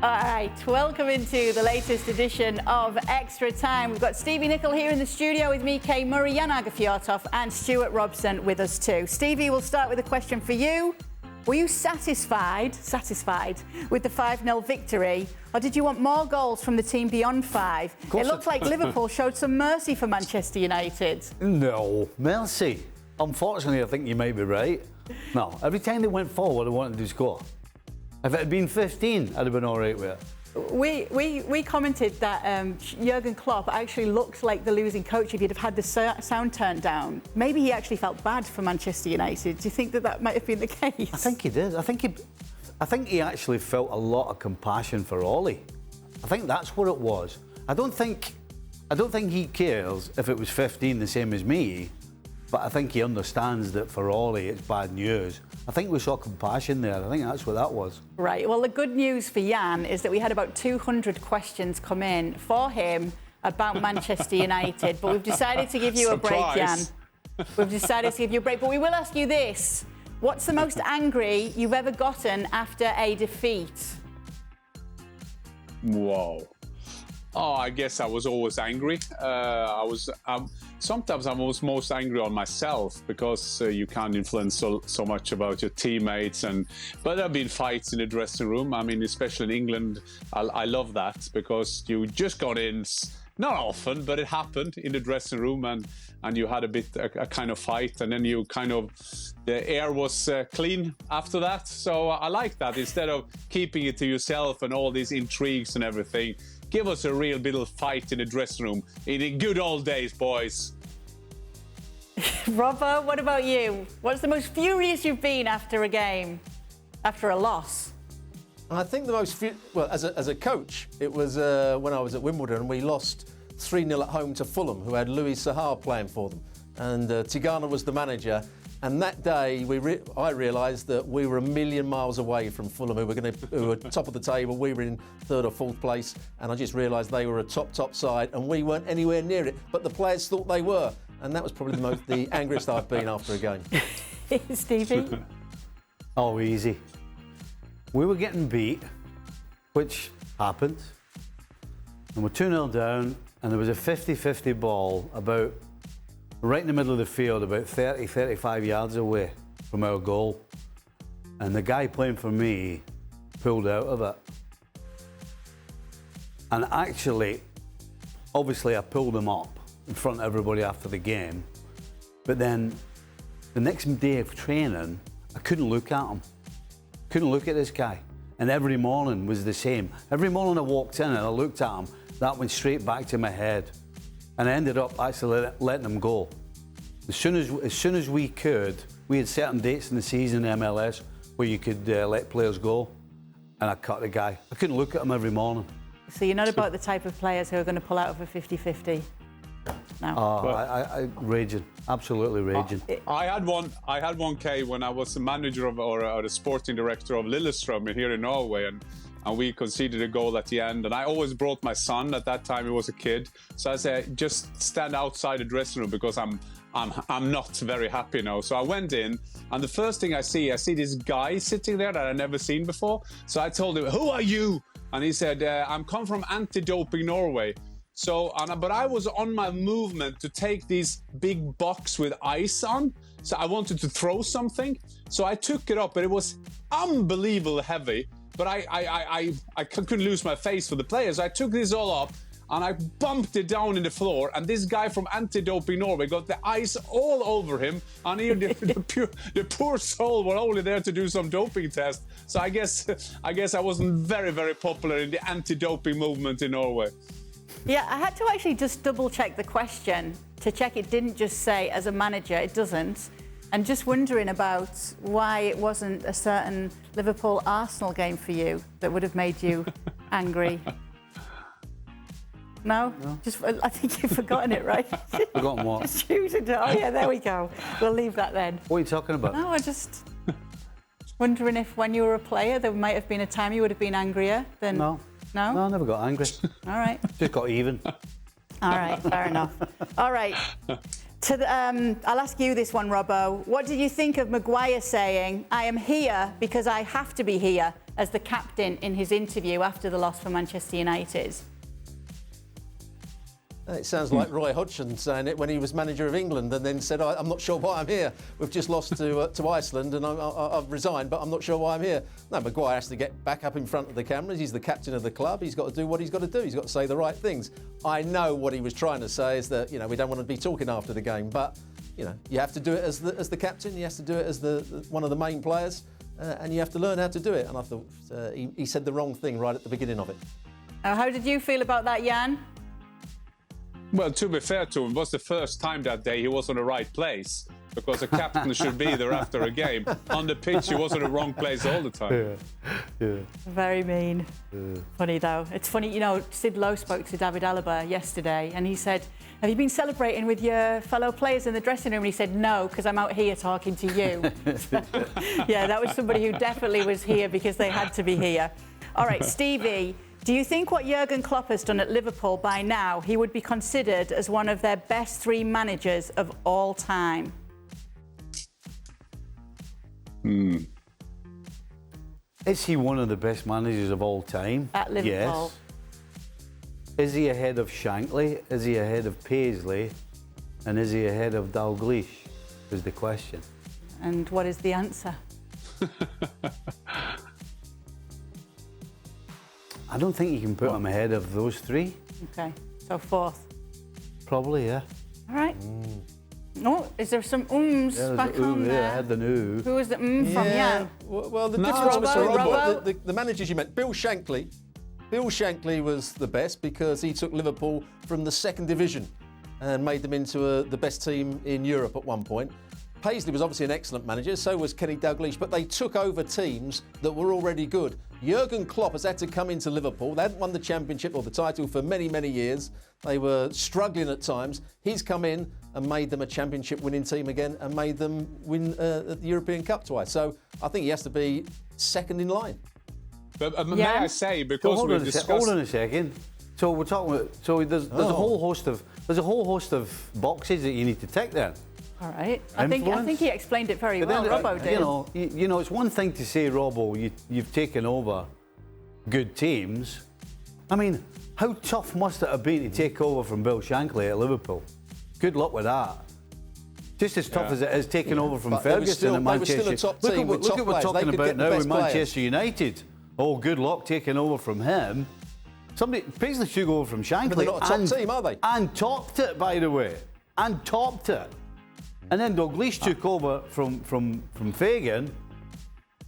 All right, welcome into the latest edition of Extra Time. We've got Stevie Nicol here in the studio with me, Kay Murray, Aage Fjortoft and Stewart Robson with us too. Stevie, we'll start with a question for you. Were you satisfied with the 5-0 victory, or did you want more goals from the team beyond 5? It looked like Liverpool showed some mercy for Manchester United. No, mercy. Unfortunately, I think you might be right. No, every time they went forward, they wanted to score. If it had been 15, I'd have been all right with it. We commented that Jurgen Klopp actually looked like the losing coach if he'd have had the sound turned down. Maybe he actually felt bad for Manchester United. Do you think that might have been the case? I think he did. I think he actually felt a lot of compassion for Ollie. I think that's what it was. I don't think he cares if it was 15 the same as me, but I think he understands that for Ollie it's bad news. I think we saw compassion there. I think that's what that was. Right. Well, the good news for Jan is that we had about 200 questions come in for him about Manchester United, but we've decided to give you a break, Jan. We've decided to give you a break, but we will ask you this. What's the most angry you've ever gotten after a defeat? Whoa. Oh, I guess I was always angry. Sometimes I'm most angry on myself because you can't influence so much about your teammates. But there have been fights in the dressing room. I mean, especially in England, I love that because you just got in, not often, but it happened in the dressing room and you had a kind of fight, and then the air was clean after that. So I like that. Instead of keeping it to yourself and all these intrigues and everything, give us a real little fight in the dressing room in the good old days, boys. Robbo, what about you? What's the most furious you've been after a game, after a loss? I think the most well, as a coach, it was when I was at Wimbledon and we lost 3-0 at home to Fulham, who had Louis Saha playing for them, and Tigana was the manager. And that day, I realised that we were a million miles away from Fulham, who were top of the table. We were in 3rd or 4th place, and I just realised they were a top side, and we weren't anywhere near it. But the players thought they were, and that was probably the angriest I've been after a game. Stevie? Oh, easy. We were getting beat, which happened, and we're 2-0 down, and there was a 50-50 ball about right in the middle of the field, about 30-35 yards away from our goal. And the guy playing for me pulled out of it. And actually, obviously I pulled him up in front of everybody after the game. But then the next day of training, I couldn't look at him. Couldn't look at this guy. And every morning was the same. Every morning I walked in and I looked at him, that went straight back to my head. And I ended up actually letting him go. As soon as we could, we had certain dates in the season in MLS where you could let players go, and I cut the guy. I couldn't look at him every morning. So you're not about the type of players who are going to pull out of a 50-50? No. Oh, I raging, absolutely raging. I had one, Kay, when I was the manager or the sporting director of Lillestrøm here in Norway, and we conceded a goal at the end. And I always brought my son. At that time, he was a kid. So I said, just stand outside the dressing room because I'm not very happy now. So I went in, and the first thing I see this guy sitting there that I'd never seen before. So I told him, "Who are you?" And he said, "I'm come from Anti-Doping Norway." So, but I was on my movement to take this big box with ice on. So I wanted to throw something. So I took it up, but it was unbelievably heavy. But I couldn't lose my face for the players. I took this all up and I bumped it down in the floor. And this guy from Anti-Doping Norway got the ice all over him. And the poor soul was only there to do some doping test. So I guess I wasn't very, very popular in the anti-doping movement in Norway. Yeah, I had to actually just double check the question to check it didn't just say as a manager, it doesn't. And just wondering about why it wasn't a certain Liverpool-Arsenal game for you that would have made you angry. No? Just, I think you've forgotten it, right? Forgotten what? Just choose it. Oh, yeah, there we go. We'll leave that then. What are you talking about? No, I just wondering if when you were a player, there might have been a time you would have been angrier than... No. No? No, I never got angry. All right. Just got even. All right, fair enough. All right. I'll ask you this one, Robbo. What did you think of Maguire saying, "I am here because I have to be here," as the captain in his interview after the loss for Manchester United? It sounds like Roy Hodgson saying it when he was manager of England and then said, "I'm not sure why I'm here. We've just lost to Iceland and I've resigned, but I'm not sure why I'm here." No, Maguire has to get back up in front of the cameras. He's the captain of the club. He's got to do what he's got to do. He's got to say the right things. I know what he was trying to say is that, we don't want to be talking after the game, but, you have to do it as the captain. You have to do it as one of the main players, and you have to learn how to do it. And I thought he said the wrong thing right at the beginning of it. How did you feel about that, Jan? Well, to be fair to him, it was the first time that day he was on the right place, because a captain should be there after a game. On the pitch, he was in the wrong place all the time. Yeah. Very mean. Funny, though. It's funny, Sid Lowe spoke to David Alaba yesterday, and he said, "Have you been celebrating with your fellow players in the dressing room?" And he said, "No, because I'm out here talking to you." Yeah, that was somebody who definitely was here because they had to be here. All right, Stevie. Do you think what Jurgen Klopp has done at Liverpool by now, he would be considered as one of their best 3 managers of all time? Is he one of the best managers of all time? At Liverpool. Yes. Is he ahead of Shankly? Is he ahead of Paisley? And is he ahead of Dalglish? Is the question. And what is the answer? I don't think you can put him ahead of those 3. Okay, so 4th. Probably, yeah. All right. Oh, is there some ums back on there? Yeah, I had the ooh. Who was the from Jan? Well, the No, difference Robbo. between the managers you meant, Bill Shankly was the best because he took Liverpool from the 2nd division and made them into the best team in Europe at one point. Paisley was obviously an excellent manager, so was Kenny Dalglish, but they took over teams that were already good. Jurgen Klopp has had to come into Liverpool. They hadn't won the championship or the title for many, many years. They were struggling at times. He's come in and made them a championship winning team again and made them win the European Cup twice. So I think he has to be 2nd in line. But may I say, because hold we've on a second. So we're talking about. So there's a whole host of boxes that you need to tick there. All right. I think he explained it very well. Robbo did. You know, it's one thing to say, Robbo, you've taken over good teams. I mean, how tough must it have been to take over from Bill Shankly at Liverpool? Good luck with that. Just as tough as it is taking over from Ferguson at Manchester. Look at what we're talking about now with Manchester United. Oh, good luck taking over from him. Paisley should go over from Shankly. But they're not a top team, are they? And topped it, by the way. And topped it. And then Dalglish took over from Fagan,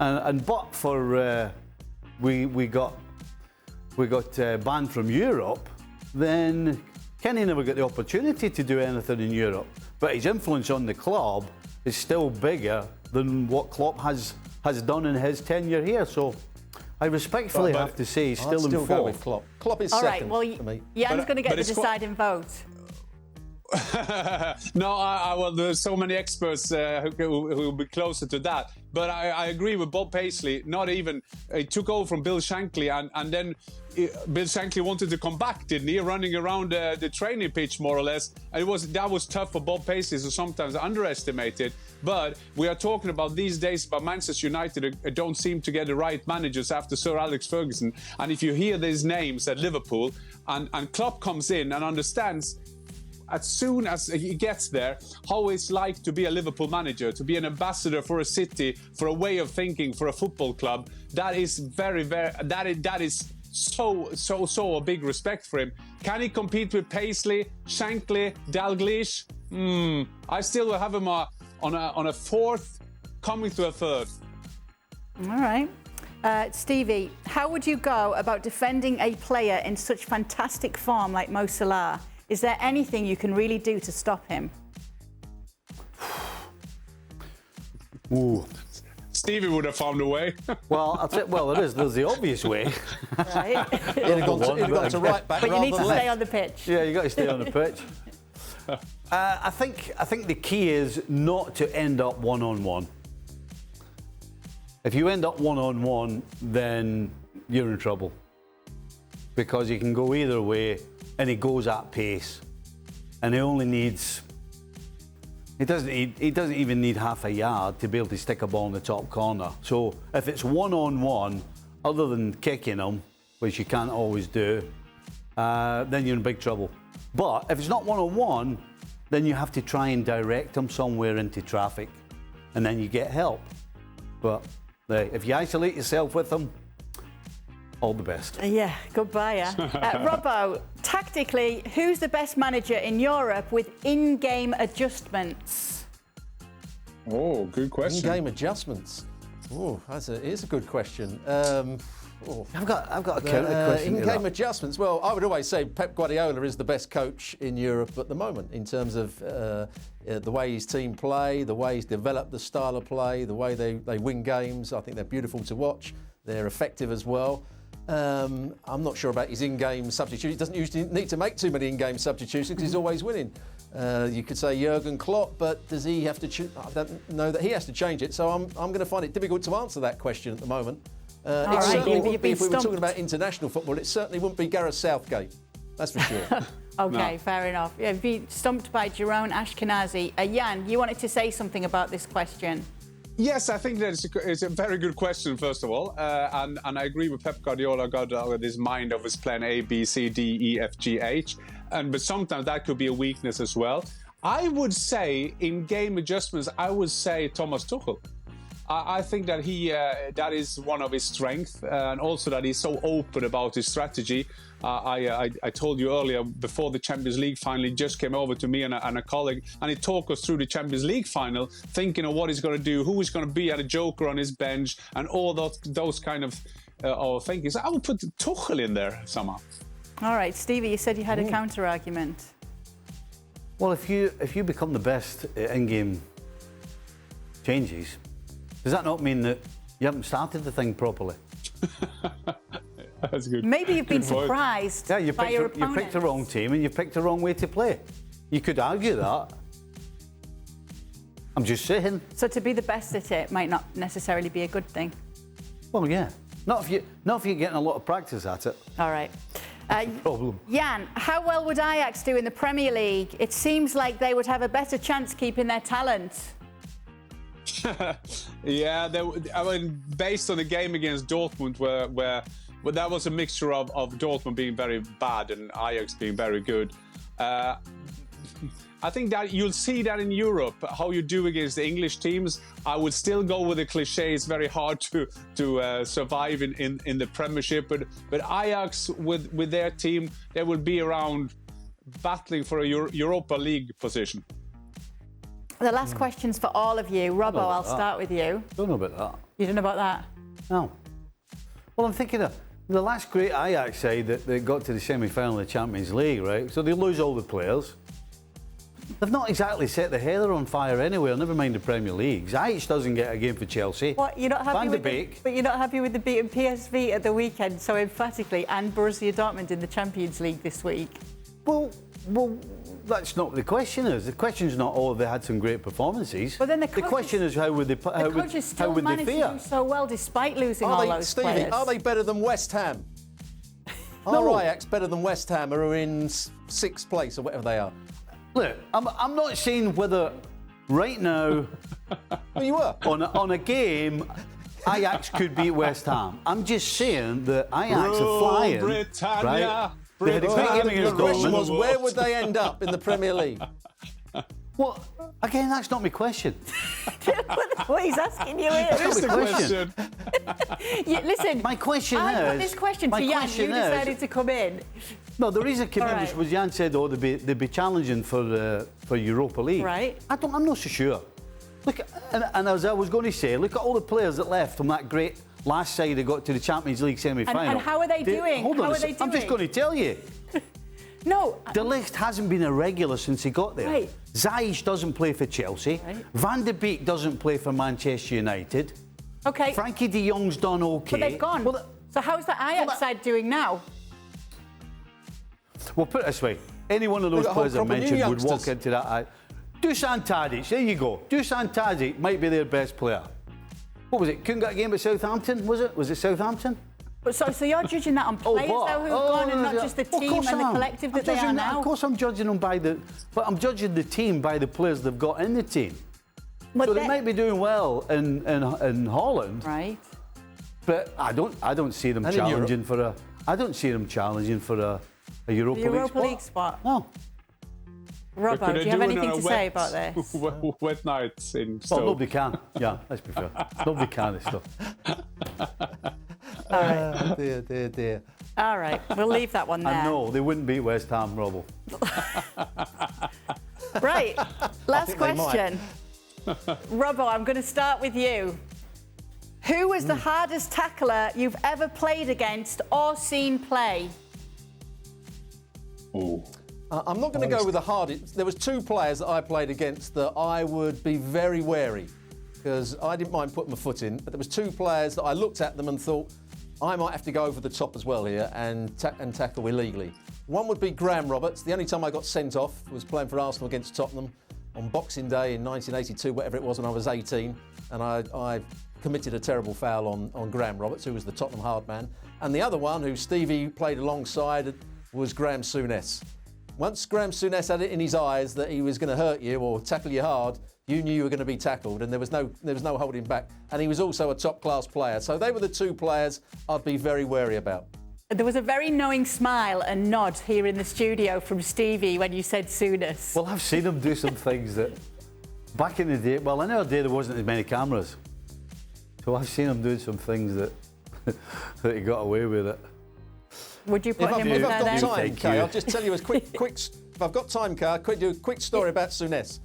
and but for we got banned from Europe, then Kenny never got the opportunity to do anything in Europe. But his influence on the club is still bigger than what Klopp has done in his tenure here. So I respectfully have to say he's still in fourth. Go with Klopp. Klopp is second for me. Jan's going to get the deciding vote. No, well, there's so many experts who will be closer to that. But I agree with Bob Paisley. Not even he took over from Bill Shankly, and then Bill Shankly wanted to come back, didn't he? Running around the training pitch more or less, and that was tough for Bob Paisley, so sometimes underestimated. But we are talking about these days about Manchester United don't seem to get the right managers after Sir Alex Ferguson. And if you hear these names at Liverpool, and Klopp comes in and understands as soon as he gets there, how it's like to be a Liverpool manager, to be an ambassador for a city, for a way of thinking, for a football club. That is that is so a big respect for him. Can he compete with Paisley, Shankly, Dalglish? I still have him on a 4th, coming to a 3rd. All right. Stevie, how would you go about defending a player in such fantastic form like Mo Salah? Is there anything you can really do to stop him? Ooh. Stevie would have found a way. Well, I'll tell you, there's the obvious way. Right. He'd have gone to right back. But you need to left. stay on the pitch. Yeah, you got to stay on the pitch. I think the key is not to end up one-on-one. If you end up one-on-one, then you're in trouble. Because you can go either way, and he goes at pace. And he only needs He doesn't even need half a yard to be able to stick a ball in the top corner. So if it's one-on-one, other than kicking him, which you can't always do, then you're in big trouble. But if it's not one-on-one, then you have to try and direct him somewhere into traffic, and then you get help. But if you isolate yourself with him, all the best. Yeah, goodbye. Robbo, tactically, who's the best manager in Europe with in-game adjustments? Oh, good question. In-game adjustments. Oh, it's a good question. I've got a counter question. In-game adjustments. Well, I would always say Pep Guardiola is the best coach in Europe at the moment in terms of the way his team play, the way he's developed the style of play, the way they win games. I think they're beautiful to watch. They're effective as well. I'm not sure about his in-game substitution. He doesn't usually need to make too many in-game substitutions because he's always winning. You could say Jurgen Klopp, but does he have to? I don't know that he has to change it. So I'm going to find it difficult to answer that question at the moment. It certainly wouldn't be, if we were talking about international football, it certainly wouldn't be Gareth Southgate. That's for sure. Okay, fair enough. Yeah, be stumped by Jerome Ashkenazi. Jan, you wanted to say something about this question. Yes, I think that it's a very good question, first of all. And I agree with Pep Guardiola, got this mind of his plan A, B, C, D, E, F, G, H. But sometimes that could be a weakness as well. I would say, in game adjustments, I would say Thomas Tuchel. I think that that is one of his strengths, and also that he's so open about his strategy. I told you earlier, before the Champions League final, he just came over to me and a colleague, and he talked us through the Champions League final, thinking of what he's going to do, who he's going to be at a joker on his bench, and all those kind of thinking. So I would put Tuchel in there somehow. All right, Stevie, you said you had a counter argument. Well, if you become the best in-game changes, does that not mean that you haven't started the thing properly? That's good. Maybe you've been surprised by your opponents. You picked the wrong team and you picked the wrong way to play. You could argue that. I'm just saying. So to be the best at it might not necessarily be a good thing. Well, yeah. Not if you're getting a lot of practice at it. All right. Problem. Jan, how well would Ajax do in the Premier League? It seems like they would have a better chance keeping their talent. Yeah, I mean, based on the game against Dortmund, where that was a mixture of Dortmund being very bad and Ajax being very good. I think that you'll see that in Europe, how you do against the English teams. I would still go with the cliche. It's very hard to survive in the Premiership, but Ajax with their team, they will be around battling for a Europa League position. The last question's for all of you. Robbo, I'll start with you. Don't know about that. You don't know about that? No. Well, I'm thinking of the last great Ajax side that got to the semi-final of the Champions League, right? So they lose all the players. They've not exactly set the heather on fire anywhere, never mind the Premier League. Ajax doesn't get a game for Chelsea. What, you're not happy but you're not happy with the beating PSV at the weekend so emphatically, and Borussia Dortmund in the Champions League this week? Well, that's not what the question is. The question's not, oh, they had some great performances. But then the question is, how would they fare? The coaches still managed to do so well despite losing all those players. Are they better than West Ham? No. Are Ajax better than West Ham, who are in 6th place or whatever they are? Look, I'm not saying whether right now Well, you were. on a game Ajax could beat West Ham. I'm just saying that Ajax are flying. Britannia. Right? They had a great game against The question Dortmund. was, where would they end up in the Premier League? Well, again, that's not my question. What he's asking you That is is. the question. Listen, My question I put is- this question to my Jan. question You is- decided to come in. No, the reason I came in All right. was Jan said, oh, they'd be challenging for Europa League. Right. I'm not so sure. Look, and as I was going to say, look at all the players that left from that great last side that got to the Champions League semi-final. And how are they doing? Hold on, How are they I'm just doing? going to tell you. No. De Ligt hasn't been a regular since he got there. Right. Ziyech doesn't play for Chelsea. Right. Van de Beek doesn't play for Manchester United. Okay. Frankie de Jong's done okay. But they've gone. Well, So how's the Ajax side doing now? Well, put it this way. Any one of those We've got a whole players I crop of new mentioned would walk youngsters. into that. Dusan Tadic, there you go. Dusan Tadic might be their best player. What was it? Couldn't get a game at Southampton, was it? Was it Southampton? But so you're judging that on players though who've gone and not just the team and the collective that they are now? Of course I'm judging them but I'm judging the team by the players they've got in the team. But so they might be doing well in Holland. Right. But I don't see them challenging for a Europa League spot. No. Robbo, do you have anything to say about this? Wet nights in Stoke. Well, nobody can. Yeah, let's be fair. Nobody can this stuff. All right. Dear. All right, we'll leave that one there. I know, they wouldn't beat West Ham, Robbo. Right, last question. Robbo, I'm going to start with you. Who was the hardest tackler you've ever played against or seen play? Oh. I'm not going to go with the hardest. There was 2 players that I played against that I would be very wary because I didn't mind putting my foot in. But there was 2 players that I looked at them and thought I might have to go over the top as well here and tackle illegally. One would be Graham Roberts. The only time I got sent off was playing for Arsenal against Tottenham on Boxing Day in 1982, whatever it was, when I was 18, and I committed a terrible foul on Graham Roberts, who was the Tottenham hard man. And the other one, who Stevie played alongside, was Graham Souness. Once Graham Souness had it in his eyes that he was going to hurt you or tackle you hard, you knew you were going to be tackled, and there was no holding back. And he was also a top-class player. So they were the 2 players I'd be very wary about. There was a very knowing smile and nod here in the studio from Stevie when you said Souness. Well, I've seen him do some things that back in the day, well, in our day there wasn't as many cameras. So I've seen him doing some things that that he got away with it. Would you put him if up I've there got then? time, Kay, I'll just tell you a quick. If I've got time, Kay, I'll do a quick story about Souness.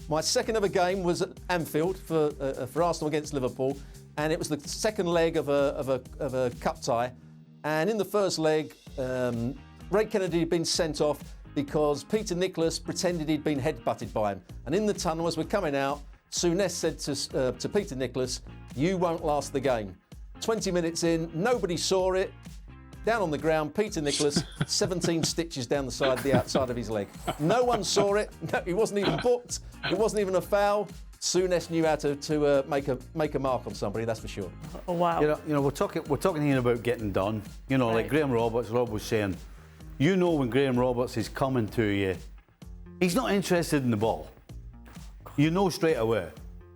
My second ever game was at Anfield for Arsenal against Liverpool, and it was the second leg of a cup tie. And in the first leg, Ray Kennedy had been sent off because Peter Nicholas pretended he'd been headbutted by him. And in the tunnel, as we're coming out, Souness said to Peter Nicholas, "You won't last the game." 20 minutes in, nobody saw it. Down on the ground, Peter Nicholas, 17 stitches down the outside of his leg. No one saw it. No, he wasn't even booked. It wasn't even a foul. Souness knew how to make a mark on somebody, that's for sure. Oh, wow. You know, we're talking here about getting done. You know, like Graham Roberts, Rob was saying, you know when Graham Roberts is coming to you, he's not interested in the ball. You know straight away.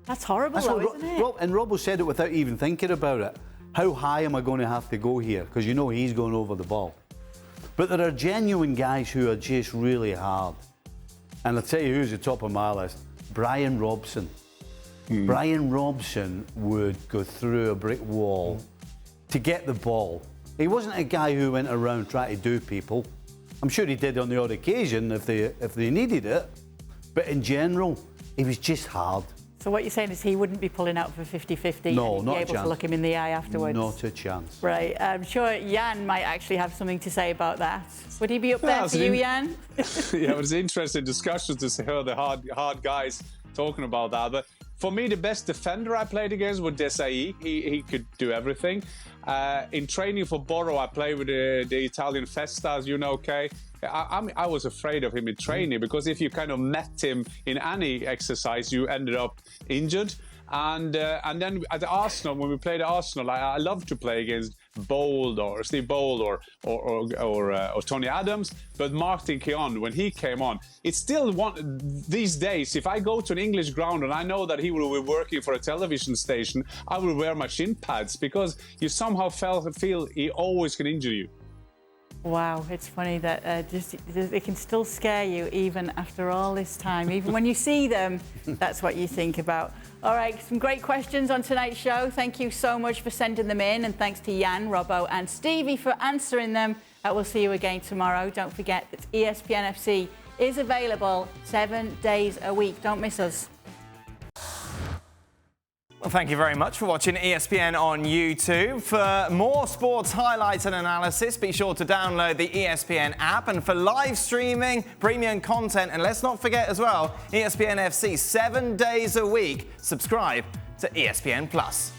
That's horrible, isn't it? And Robbo said it without even thinking about it. How high am I going to have to go here? Because you know he's going over the ball. But there are genuine guys who are just really hard. And I'll tell you who's the top of my list. Brian Robson. Brian Robson would go through a brick wall to get the ball. He wasn't a guy who went around trying to do people. I'm sure he did on the odd occasion if they needed it. But in general, he was just hard. So what you're saying is he wouldn't be pulling out for 50-50 no, and not be a able chance. to look him in the eye afterwards? Not a chance. Right. I'm sure Jan might actually have something to say about that. Would he be up there for you, Jan? Yeah, it was an interesting discussion to hear the hard guys talking about that. But for me, the best defender I played against was Desai. He could do everything. In training for Boro, I played with the Italian Festa, as you know, Kay. I was afraid of him in training because if you kind of met him in any exercise, you ended up injured. And then at Arsenal, when we played at Arsenal, I loved to play against Bold or Steve Bold or Tony Adams. But Martin Keown, when he came on, it's still these days, if I go to an English ground and I know that he will be working for a television station, I will wear my shin pads because you somehow feel he always can injure you. Wow, it's funny that it can still scare you even after all this time. Even when you see them, that's what you think about. All right, some great questions on tonight's show. Thank you so much for sending them in, and thanks to Jan, Robbo and Stevie for answering them. We'll see you again tomorrow. Don't forget that ESPN FC is available 7 days a week. Don't miss us. Well, thank you very much for watching ESPN on YouTube. For more sports highlights and analysis, be sure to download the ESPN app. And for live streaming, premium content, and let's not forget as well, ESPN FC 7 days a week. Subscribe to ESPN Plus.